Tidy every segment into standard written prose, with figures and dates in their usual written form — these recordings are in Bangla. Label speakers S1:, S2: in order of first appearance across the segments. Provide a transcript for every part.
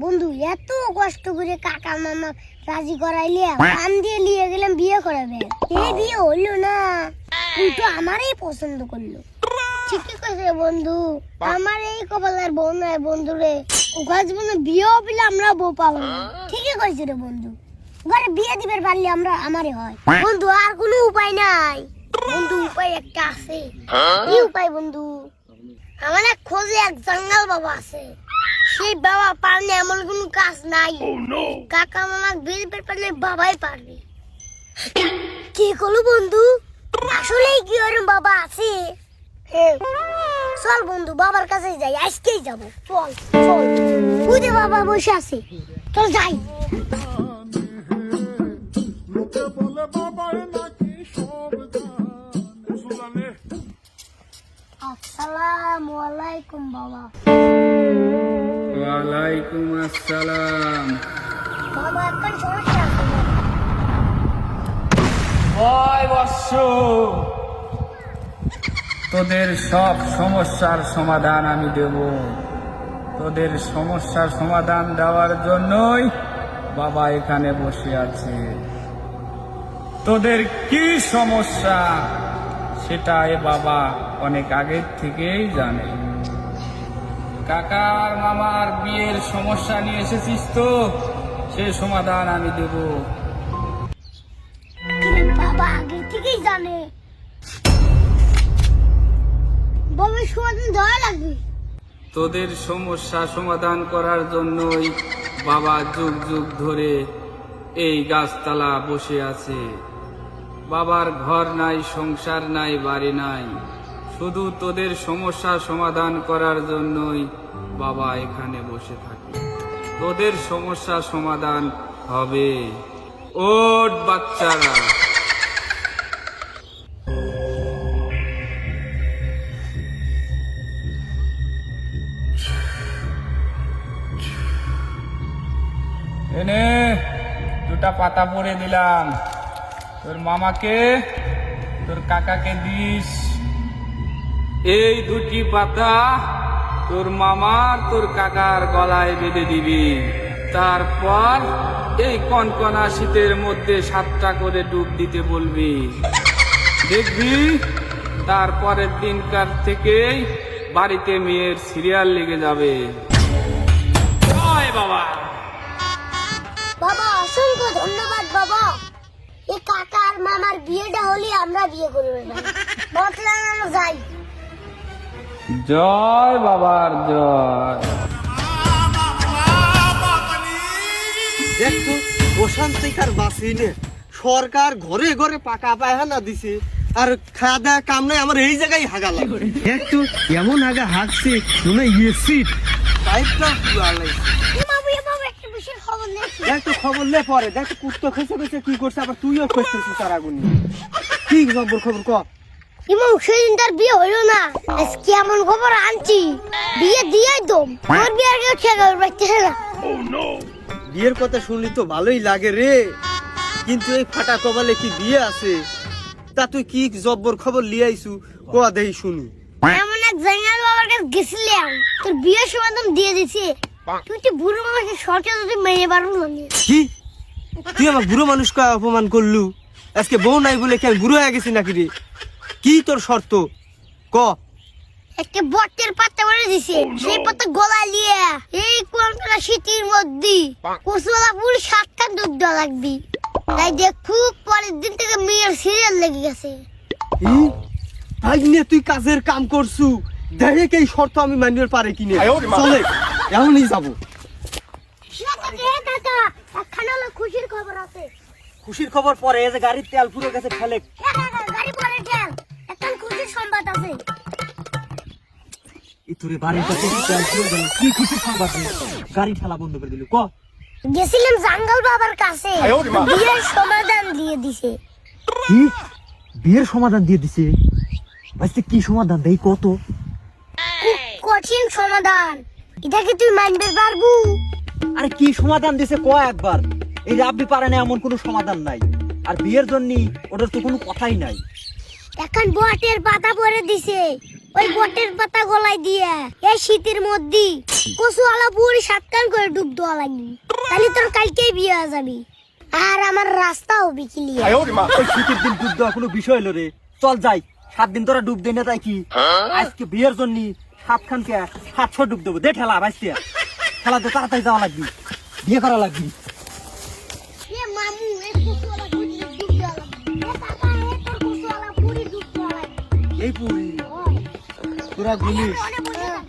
S1: বন্ধু এত কষ্ট করে কাকা মামা রাজি করাইলে কান দিয়ে নিয়ে গেলাম বিয়ে করাবে, এই বিয়ে হইলো না, কিন্তু আমারই পছন্দ করলো। ঠিকই কইছে বন্ধু, আমার এই কপালের বউ নয় বন্ধু রে, ওখানে জীবনে বিয়েও পেলে আমরা বউ পাবো না। ঠিকই কইছে রে বন্ধু, ঘরে বিয়ে দিবার পারলে আমরা আমারই হয় বন্ধু, আর কোনো উপায় নাই বন্ধু। উপায় একটা আছে। কি উপায় বন্ধু? আমার এক খোঁজে এক জঙ্গল বাবা আছে, সেই বাবা পারলে এমন কোনো কাজ নাই। কাকা মামা বিয়ে পারলে বাবাই পারবে। কি করলো বন্ধু? আসলেই কি ওরম বাবা আছে? চল বন্ধু বাবার কাছে যাই, আজকেই যাব। চল চল, বুঝে বাবা বসে আছে, চল যাই। আসসালামু আলাইকুম বাবা।
S2: ওয়ালাইকুম আসসালাম।
S1: বাবা একটা সমস্যা আছে।
S2: ওই বৎস, তোদের সব সমস্যার সমাধান আমি দেব। তোদের সমস্যার সমাধান দেওয়ার জন্যই বাবা এখানে বসে আছে। তোদের কি সমস্যা সেটা এ বাবা অনেক আগের থেকেই জানে। কাকার মামার বিয়ের সমস্যা নিয়ে এসেছিস তো, সে সমাধান আমি দেব।
S1: বাবা আগে থেকেই জানে, বাবার সমাধান দেওয়া লাগবে।
S2: তোদের সমস্যা সমাধান করার জন্যই বাবা যুগ যুগ ধরে এই গাছতলা বসে আছে। বাবার ঘর নাই, সংসার নাই, বাড়ি নাই, শুধু তোদের সমস্যা সমাধান করার জন্যই বাবা এখানে বসে থাকে। তোদের সমস্যা সমাধান হবে। ওঠ বাচ্চারা। এনে দুটা পাতা পরে দিলাম, তোর মামাকে তোর কাকাকে দিস। এই দুটি পাতা তোর মামার তোর কাকার গলায় বেঁধে দিবি। তারপর এই কনকনা শীতের মধ্যে 7টা করে ডুব দিতে বলবি। দেখবি তারপরের দিনকার থেকেই বাড়িতে মেয়ের সিরিয়াল লেগে যাবে। জয় বাবা।
S1: বাবা অসংখ্য ধন্যবাদ বাবা। এই কাকা আর মামার বিয়েটা হলে আমরা বিয়ে করবো না, বদলানো যাই।
S2: জয় বাবার জয়।
S3: দেখতো অশান্তিকার বাসিনে সরকার ঘরে ঘরে পাকা পায়খানা দিছে, আর খাওয়া দাওয়া কাম নাই, আমার এই জায়গায় হাগা লাগে। দেখতো এমন হাগা হাগছে মনে এসিড পাইপটা পুরালাই। দেখ তো খবর লে পরে, দেখ তো কুত্তো খেসে খেসে কি করছে, আবার তুইও খেসতেছিস তার আগুন। কি খবর খবর ক।
S1: ইমো সেদিন তার বিয়ে হইলো না, আজকে এমন খবর আনছি বিয়ে দিয়েই তো তোর বিয়ে আর কেউ ঠেকা পাইতেছে না।
S3: বিয়ের কথা শুনলি তো ভালোই লাগে রে, কিন্তু এই ফাটা কপালে কি বিয়ে আছে? তা তুই কি জব্বর খবর লিয়ে আইছু ক দেই শুনি।
S1: এমন এক জায়গায় বাবার কাছে গেছিলাম, তোর বিয়ের সমাধান দিয়ে দিছি। তুই তো বুড়ো মানুষের শর্তে যদি মেয়ে পারবো না।
S3: কি তুই আমার বুড়ো মানুষকে অপমান করলু? আজকে বউ নাই বলে কি আমি বুড়ো হয়ে গেছি নাকি রে? কি তোর শর্ত ক।
S1: একটা বটের পাতা বলে দিছে, সেই পাতা গলায় নিয়ে এই কোনটা শীতের মধ্যে কুসুলা পুরি 7টা দুধ দেওয়া লাগবে। তাই দেখু পরের দিন থেকে মেয়ের সিরিয়াল লেগে গেছে।
S3: তাই নিয়ে তুই কাজের কাম করছু, দেখে এই শর্ত আমি মানিয়ে পারে কিনে চলে এমনই যাবো।
S1: কাকা একখানা হলো খুশির খবর আছে।
S3: খুশির খবর পরে, এই যে গাড়ির তেল পুরো গেছে ফেলে।
S1: গাড়ি পরে ঠেল, একটা খুশির সংবাদ আছে।
S3: এই তোরে বাড়ির কাছে তেল পুরো গেল, কি খুশির সংবাদ? গাড়ি ঠেলা বন্ধ করে দিল ক।
S1: গেছিলাম জঙ্গল বাবার কাছে, বিয়ের সমাধান দিয়ে দিছে।
S3: কি বিয়ের সমাধান দিয়ে দিছে? আজকে কি সমাধান দেই কত?
S1: খুব কঠিন সমাধান, এটা কি তুই মানতে পারবু?
S3: আরে কি সমাধান দিছে ক একবার। এই যে আপনি পারেন এমন কোনো সমাধান নাই, আর বিয়ের জন্য ওটার তো কোনো কথাই নাই।
S1: এখন বটের পাতা পরে দিছে, ওই বটের পাতা গলায় দিয়ে এই শীতের মধ্যে কচুয়ালা পুরি 7 কান করে ডুব দেওয়া লাগবে, তাহলে তোর কালকেই বিয়ে হয়ে যাবে আর আমার রাস্তা হবে ক্লিয়ার।
S3: ওই শীতের দিন ডুব দেওয়া কোনো বিষয় হলো রে, চল যাই 7 দিন তোরা ডুব দেয় না তাই কি আজকে বিয়ের জন্য 7 খানকে 700 ডুব দেবো দে ঠেলা আজকে খেলা তো তাড়াতাড়ি যাওয়া লাগবে, বিয়ে করা লাগবে।
S1: এ মামু এই কচুয়ালা পুরি ডুব দেওয়া লাগবে, এ কাকা এ তোর কচুয়ালা পুরি ডুব দেওয়া লাগবে।
S3: এই পুরি
S1: ওই
S3: তোরা গুলিস
S1: ওনে বসে থাক।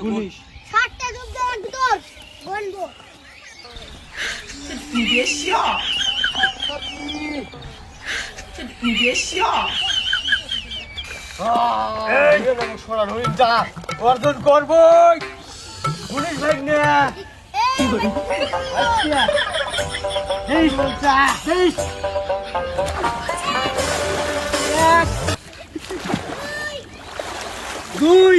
S3: গুলিস
S1: 7টা ডুব দেওয়া লাগবে তোর বন্ধু।
S3: অর্জন করবই পুলিশ ভাই না দুই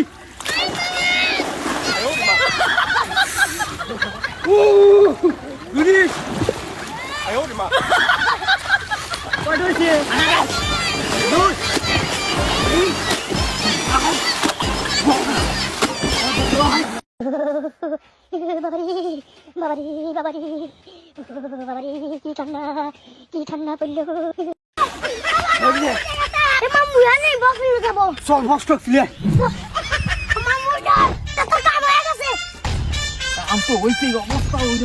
S3: পুলিশ কয়টা হয়েছে দুই
S1: বাবারে বাবারে বাবারে বাবারে কি ঠান্ডা পড়লো। মামু জানি বকরি যাবো
S3: চল হস্টক ছিলে
S1: মামু তোর কাম হয়ে গেছে।
S3: আম তো হইছে অবস্থা ওই